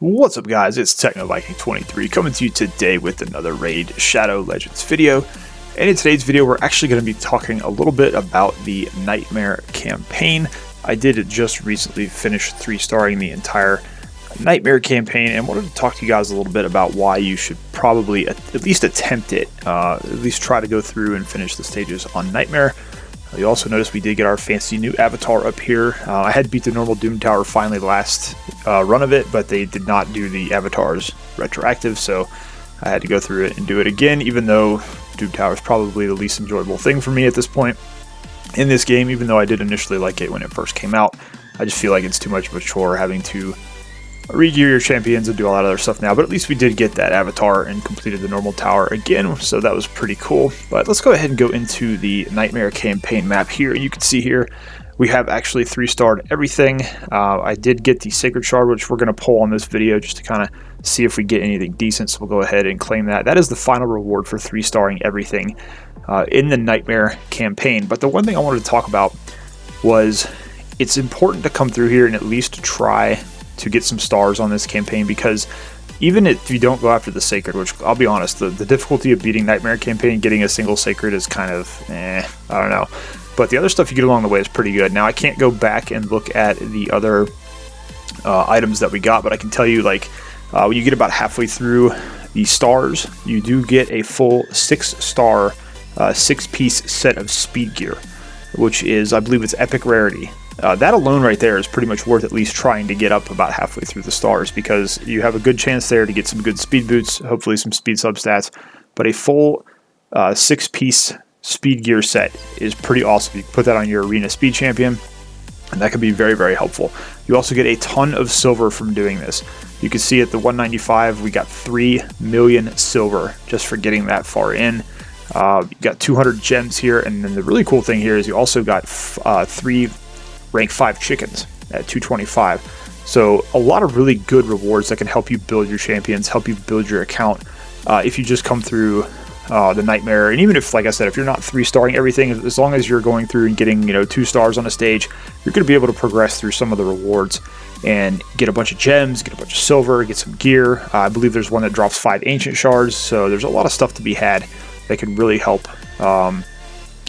What's up guys, it's TechnoViking23 coming to you today with another Raid Shadow Legends video. And in today's video we're actually going to be talking a little bit about the Nightmare campaign. I did just recently finish 3-starring the entire Nightmare campaign and wanted to talk to you guys a little bit about why you should probably at least attempt it, at least try to go through and finish the stages on Nightmare. You also notice we did get our fancy new avatar up here. I had beat the normal Doom Tower finally last run of it, but they did not do the avatars retroactive, so I had to go through it and do it again, even though Doom Tower is probably the least enjoyable thing for me at this point in this game, even though I did initially like it when it first came out. I just feel like it's too much of a chore having to re-gear your champions and do all that other stuff now, but at least we did get that avatar and completed the normal tower again, so that was pretty cool. But let's go ahead and go into the Nightmare campaign map here. You can see here we have actually 3-starred everything. I did get the Sacred Shard, which we're going to pull on this video just to kind of see if we get anything decent, so we'll go ahead and claim that. That is the final reward for 3-starring everything in the Nightmare campaign. But the one thing I wanted to talk about was it's important to come through here and at least try to get some stars on this campaign, because even if you don't go after the Sacred, which I'll be honest, the difficulty of beating Nightmare campaign, getting a single Sacred is kind of, I don't know. But the other stuff you get along the way is pretty good. Now, I can't go back and look at the other items that we got, but I can tell you, like, when you get about halfway through the stars, you do get a full 6-star, 6-piece set of speed gear, which is, I believe it's epic rarity. That alone right there is pretty much worth at least trying to get up about halfway through the stars, because you have a good chance there to get some good speed boots, hopefully some speed substats. But a full 6-piece speed gear set is pretty awesome. You can put that on your arena speed champion, and that can be very, very helpful. You also get a ton of silver from doing this. You can see at the 195 we got 3 million silver just for getting that far in. You got 200 gems here, and then the really cool thing here is you also got 3 rank 5 chickens at 225. So a lot of really good rewards that can help you build your champions, help you build your account if you just come through the Nightmare. And even if, like I said, if you're not 3-starring everything, as long as you're going through and getting 2 stars on a stage, you're going to be able to progress through some of the rewards and get a bunch of gems, get a bunch of silver, get some gear. I believe there's one that drops 5 ancient shards, so there's a lot of stuff to be had that can really help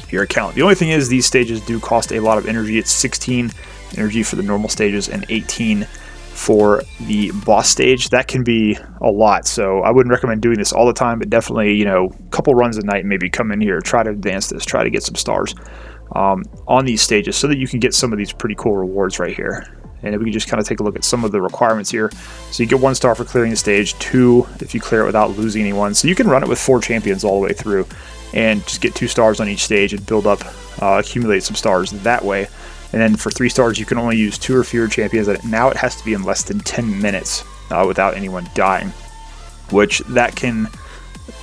your account. The only thing is these stages do cost a lot of energy. It's 16 energy for the normal stages and 18 for the boss stage. That can be a lot, so I wouldn't recommend doing this all the time, but definitely, a couple runs a night, maybe come in here, try to advance this, try to get some stars on these stages so that you can get some of these pretty cool rewards right here. And if we can just kind of take a look at some of the requirements here. So you get 1 star for clearing the stage, 2 if you clear it without losing anyone. So you can run it with 4 champions all the way through and just get 2 stars on each stage and build up, accumulate some stars that way. And then for 3 stars, you can only use 2 or fewer champions. And now it has to be in less than 10 minutes without anyone dying, which that can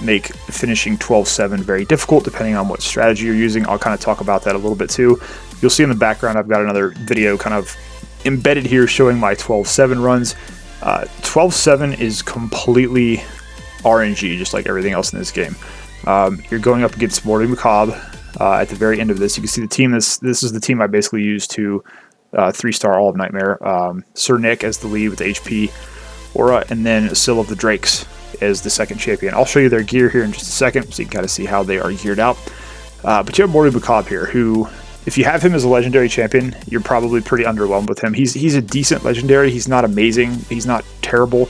make finishing 12-7 very difficult depending on what strategy you're using. I'll kind of talk about that a little bit too. You'll see in the background I've got another video kind of embedded here showing my 12-7 runs. 12-7 is completely RNG, just like everything else in this game. You're going up against Morty Macabre at the very end of this. You can see the team. This is the team I basically used to 3-star all of Nightmare. Sir Nick as the lead with the HP aura, and then Syl of the Drakes as the second champion. I'll show you their gear here in just a second so you can kind of see how they are geared out. But you have Morty Macabre here, who, if you have him as a legendary champion, you're probably pretty underwhelmed with him. He's a decent legendary. He's not amazing. He's not terrible,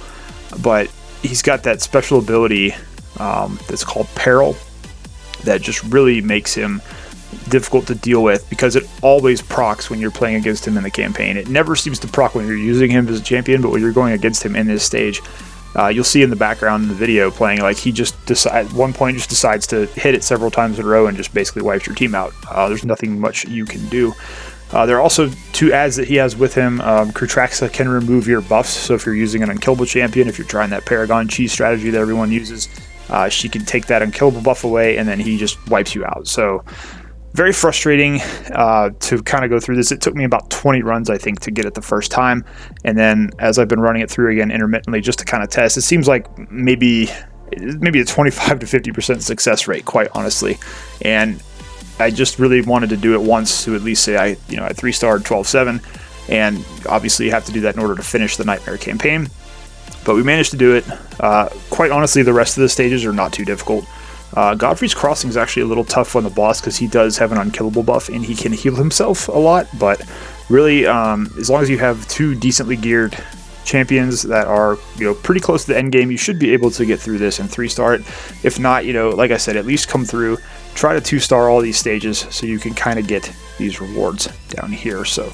but he's got that special ability that's called Peril that just really makes him difficult to deal with, because it always procs when you're playing against him in the campaign. It never seems to proc when you're using him as a champion, but when you're going against him in this stage, you'll see in the background in the video playing, like, he just at one point just decides to hit it several times in a row and just basically wipes your team out. There's nothing much you can do. There are also 2 adds that he has with him. Krutraxa can remove your buffs, so if you're using an unkillable champion, if you're trying that Paragon cheese strategy that everyone uses, she can take that unkillable buff away, and then he just wipes you out. So very frustrating to kind of go through this. It took me about 20 runs, I think, to get it the first time, and then as I've been running it through again intermittently just to kind of test, it seems like maybe a 25 to 50% success rate, quite honestly. And I just really wanted to do it once to at least say I 3-starred 12-7, and obviously you have to do that in order to finish the Nightmare campaign. but we managed to do it. Quite honestly, the rest of the stages are not too difficult. Godfrey's Crossing is actually a little tough on the boss because he does have an unkillable buff and he can heal himself a lot, but really, as long as you have 2 decently geared champions that are, pretty close to the end game, you should be able to get through this and 3-star it. If not, like I said, at least come through, try to 2-star all these stages so you can kind of get these rewards down here. So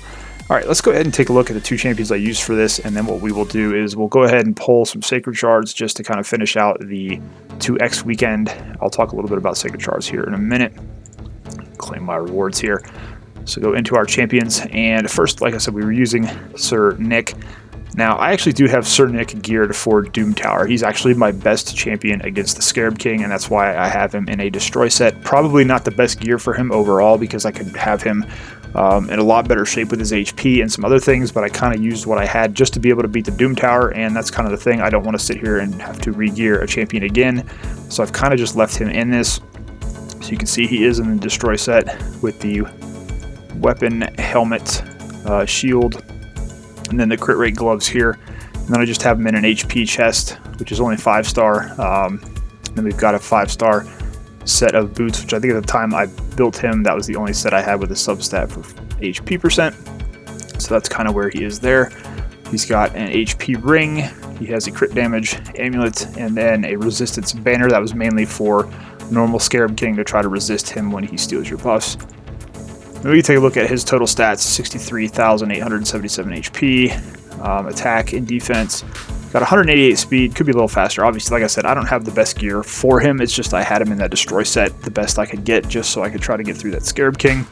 all right, let's go ahead and take a look at the 2 champions I used for this, and then what we will do is we'll go ahead and pull some Sacred Shards just to kind of finish out the 2X weekend. I'll talk a little bit about Sacred Shards here in a minute. Claim my rewards here. So go into our champions, and first, like I said, we were using Sir Nick. Now, I actually do have Sir Nick geared for Doom Tower. He's actually my best champion against the Scarab King, and that's why I have him in a Destroy set. Probably not the best gear for him overall, because I could have him in a lot better shape with his HP and some other things, but I kind of used what I had just to be able to beat the Doom Tower, and that's kind of the thing. I don't want to sit here and have to re-gear a champion again, so I've kind of just left him in this. So you can see he is in the Destroy set with the weapon, helmet, shield, and then the crit rate gloves here. And then I just have him in an HP chest, which is only 5-star. Then we've got a 5-star set of boots, which I think at the time I built him, that was the only set I had with a substat for HP percent. So that's kind of where he is there. He's got an HP ring, he has a crit damage amulet, and then a resistance banner that was mainly for normal Scarab King to try to resist him when he steals your buffs. Then we take a look at his total stats: 63,877 HP, attack and defense. Got 188 speed, could be a little faster. Obviously, like I said, I don't have the best gear for him. It's just I had him in that Destroy set, the best I could get, just so I could try to get through that Scarab King.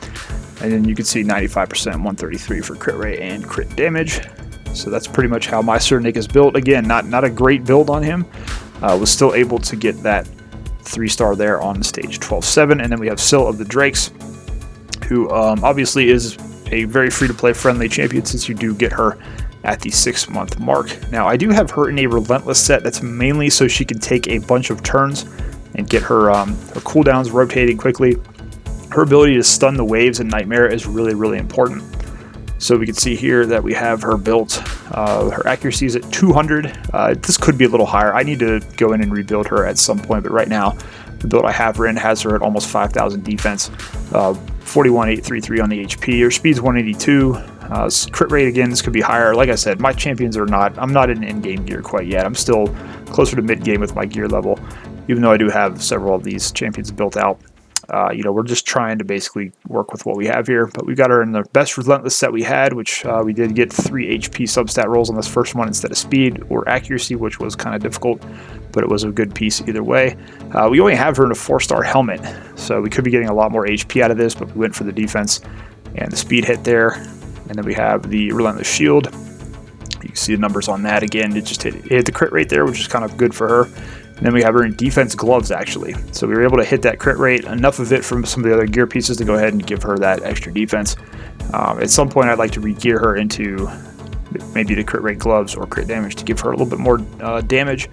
And then you can see 95%, 133 for crit rate and crit damage. So that's pretty much how my Sir Nick is built. Again, not a great build on him. Was still able to get that 3-star there on stage 12-7. And then we have Syl of the Drakes, who obviously is a very free-to-play friendly champion since you do get her at the 6-month mark. Now, I do have her in a Relentless set that's mainly so she can take a bunch of turns and get her cooldowns rotating quickly. Her ability to stun the waves in Nightmare is really, really important. So we can see here that we have her built. Her accuracy is at 200. This could be a little higher. I need to go in and rebuild her at some point, but right now, the build I have her in has her at almost 5,000 defense, 41,833 on the HP. Her speed's 182. Crit rate, again, this could be higher. Like I said, my champions are not, I'm not in in-game gear quite yet. I'm still closer to mid-game with my gear level, even though I do have several of these champions built out. We're just trying to basically work with what we have here, but we got her in the best Relentless set we had, which we did get 3 HP substat rolls on this first one instead of speed or accuracy, which was kind of difficult, but it was a good piece either way. We only have her in a 4-star helmet, so we could be getting a lot more HP out of this, but we went for the defense and the speed hit there. And then we have the Relentless Shield. You can see the numbers on that. Again, it just hit the crit rate there, which is kind of good for her. And then we have her in Defense Gloves, actually. So we were able to hit that crit rate, enough of it from some of the other gear pieces to go ahead and give her that extra defense. At some point, I'd like to re-gear her into maybe the crit rate gloves or crit damage to give her a little bit more damage.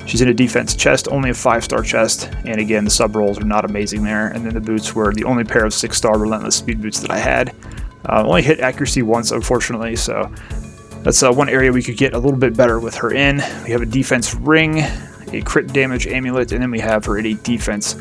She's in a defense chest, only a 5-star chest, and again, the sub rolls are not amazing there. And then the boots were the only pair of 6-star Relentless speed boots that I had. Only hit accuracy once, unfortunately, so that's one area we could get a little bit better with her in. We have a defense ring, a crit damage amulet, and then we have her in a defense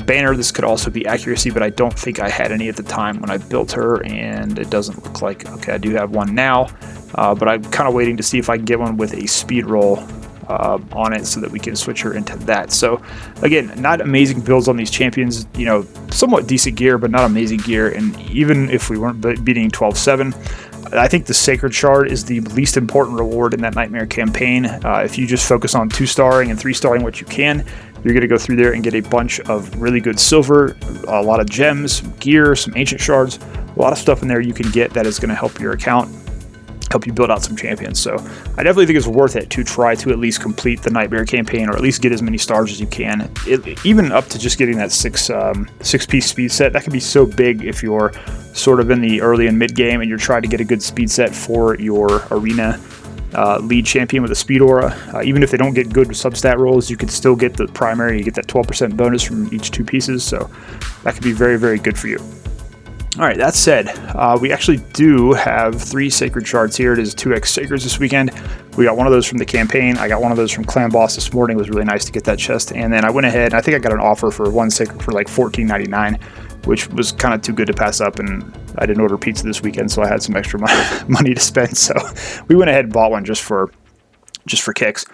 banner. This could also be accuracy, but I don't think I had any at the time when I built her, and it doesn't look like, okay, I do have one now, but I'm kind of waiting to see if I can get one with a speed roll on it so that we can switch her into that. So again, not amazing builds on these champions, somewhat decent gear, but not amazing gear. And even if we weren't beating 12-7, I think the Sacred Shard is the least important reward in that Nightmare campaign. If you just focus on 2-starring and 3-starring what you can, you're going to go through there and get a bunch of really good silver, a lot of gems, some gear, some ancient shards, a lot of stuff in there you can get that is going to help your account, help you build out some champions. So I definitely think it's worth it to try to at least complete the Nightmare campaign, or at least get as many stars as you can. Even up to just getting that 6-piece speed set, that can be so big if you're sort of in the early and mid game and you're trying to get a good speed set for your arena lead champion with a speed aura. Even if they don't get good substat rolls, you can still get the primary. You get that 12% bonus from each 2 pieces, so that could be very, very good for you. All right, that said, we actually do have 3 sacred shards here. It is 2x sacreds this weekend. We got one of those from the campaign. I got one of those from Clan Boss this morning. It was really nice to get that chest. And then I went ahead, I think I got an offer for 1 sacred for like $14.99, which was kind of too good to pass up. And I didn't order pizza this weekend, so I had some extra money to spend. So we went ahead and bought one just for kicks.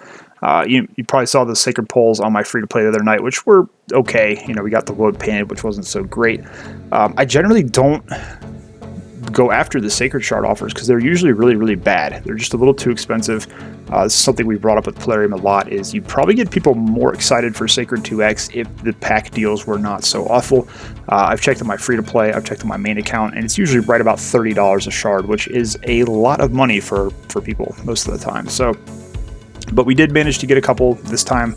You probably saw the sacred poles on my free-to-play the other night, which were okay. You know, we got the wood painted, which wasn't so great. I generally don't go after the sacred shard offers because they're usually really, really bad. They're just a little too expensive. This is something we brought up with Plarium a lot, is you probably get people more excited for Sacred 2X if the pack deals were not so awful. I've checked on my free-to-play, I've checked on my main account, and it's usually right about $30 a shard, which is a lot of money for people most of the time. So, but we did manage to get a couple this time.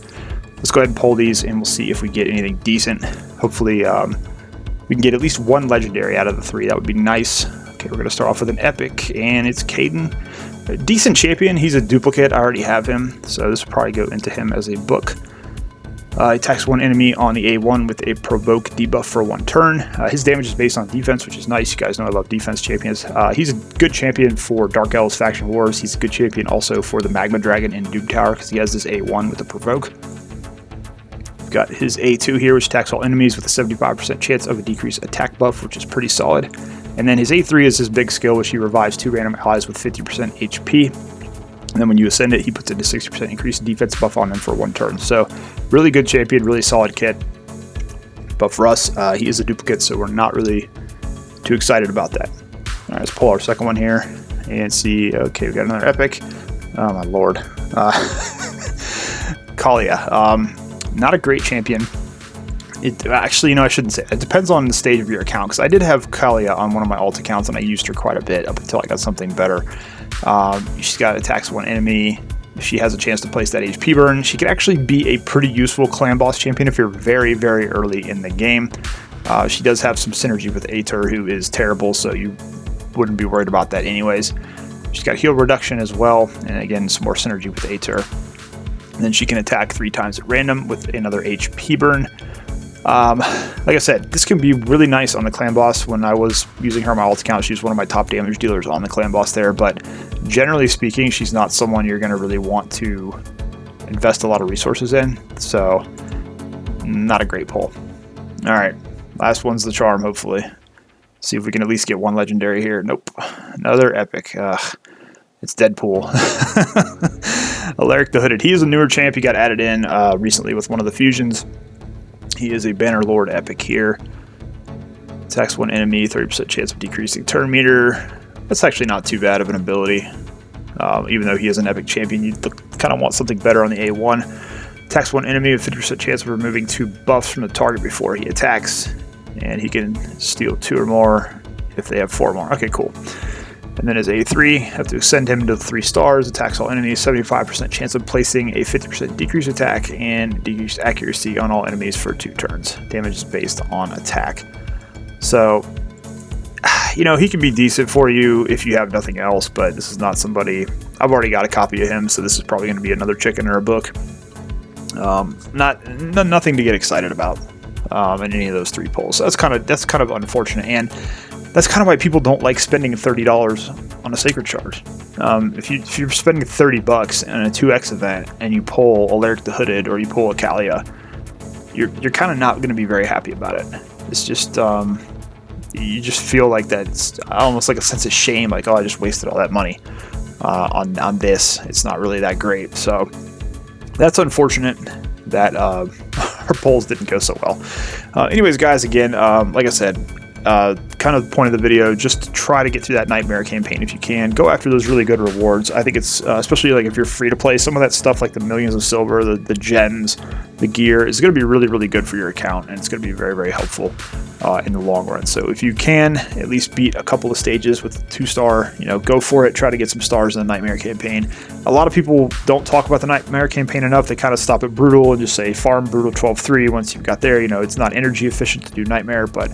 Let's go ahead and pull these, and we'll see if we get anything decent. Hopefully, we can get at least 1 legendary out of the 3. That would be nice. Okay, we're going to start off with an epic, and it's Caden. A decent champion. He's a duplicate. I already have him, so this will probably go into him as a book. Attacks 1 enemy on the A1 with a provoke debuff for 1 turn. His damage is based on defense, which is nice. You guys know I love defense champions. He's a good champion for Dark Elves Faction Wars. He's a good champion also for the Magma Dragon in Doom Tower because he has this A1 with a provoke. We've got his A2 here, which attacks all enemies with a 75% chance of a decreased attack buff, which is pretty solid. And then his A3 is his big skill, which he revives 2 random allies with 50% HP. And then when you ascend it, he puts in a 60% increased defense buff on them for 1 turn. So really good champion, really solid kit. But for us, he is a duplicate, so we're not really too excited about that. All right, let's pull our second one here and see. Okay, we got another epic. Oh my lord. Kalia. Not a great champion. Actually, I shouldn't say that. It depends on the stage of your account, because I did have Kalia on one of my alt accounts, and I used her quite a bit up until I got something better. She's got attacks 1 enemy. If she has a chance to place that HP burn, she could actually be a pretty useful clan boss champion if you're very, very early in the game. She does have some synergy with Aetur, who is terrible, so you wouldn't be worried about that anyways. She's got heal reduction as well, and again, some more synergy with Aetur. And then she can attack 3 times at random with another HP burn. Like I said, this can be really nice on the clan boss. When I was using her on my alt account, she was one of my top damage dealers on the clan boss there, but generally speaking, she's not someone you're going to really want to invest a lot of resources in, so not a great pull. All right, last one's the charm, hopefully. See if we can at least get 1 legendary here. Nope, another epic. It's Deadpool. Alaric the Hooded. He is a newer champ. He got added in recently with one of the fusions. He is a Bannerlord epic here. Attacks 1 enemy, 30% chance of decreasing turn meter. That's actually not too bad of an ability. Even though he is an epic champion, you kind of want something better on the A1. Attacks 1 enemy with 50% chance of removing 2 buffs from the target before he attacks. And he can steal 2 or more if they have 4 more. Okay, cool. And then his A3, have to send him to 3 stars, attacks all enemies, 75% chance of placing a 50% decreased attack and decreased accuracy on all enemies for 2 turns. Damage is based on attack. So, he can be decent for you if you have nothing else, but this is not somebody. I've already got a copy of him, so this is probably going to be another chicken or a book. Nothing to get excited about in any of those 3 pulls. So that's kind of unfortunate, and that's kind of why people don't like spending $30 on a sacred shard. If you're spending $30 in a 2x event and you pull Alaric the Hooded or you pull a Kalia, you're kind of not going to be very happy about it. It's just you just feel like that's almost like a sense of shame, like, oh, I just wasted all that money on this. It's not really that great. So that's unfortunate that our polls didn't go so well. Anyways, guys, again, like I said, kind of the point of the video, just to try to get through that Nightmare campaign if you can. Go after those really good rewards. I think it's, especially like if you're free to play, some of that stuff like the millions of silver, the gems, the gear is going to be really, really good for your account, and it's going to be very, very helpful in the long run. So if you can at least beat a couple of stages with 2-star, go for it. Try to get some stars in the Nightmare campaign. A lot of people don't talk about the Nightmare campaign enough. They kind of stop at Brutal and just say farm Brutal 12-3. Once you've got there, it's not energy efficient to do Nightmare, but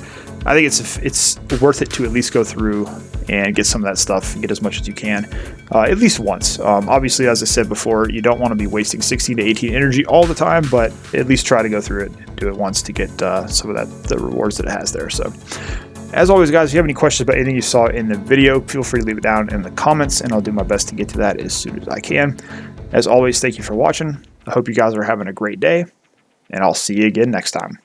I think it's worth it to at least go through and get some of that stuff and get as much as you can, at least once. Obviously, as I said before, you don't want to be wasting 16 to 18 energy all the time, but at least try to go through it and do it once to get some of the rewards that it has there. So As always, guys, if you have any questions about anything you saw in the video, feel free to leave it down in the comments, and I'll do my best to get to that as soon as I can. As always, thank you for watching. I hope you guys are having a great day, and I'll see you again next time.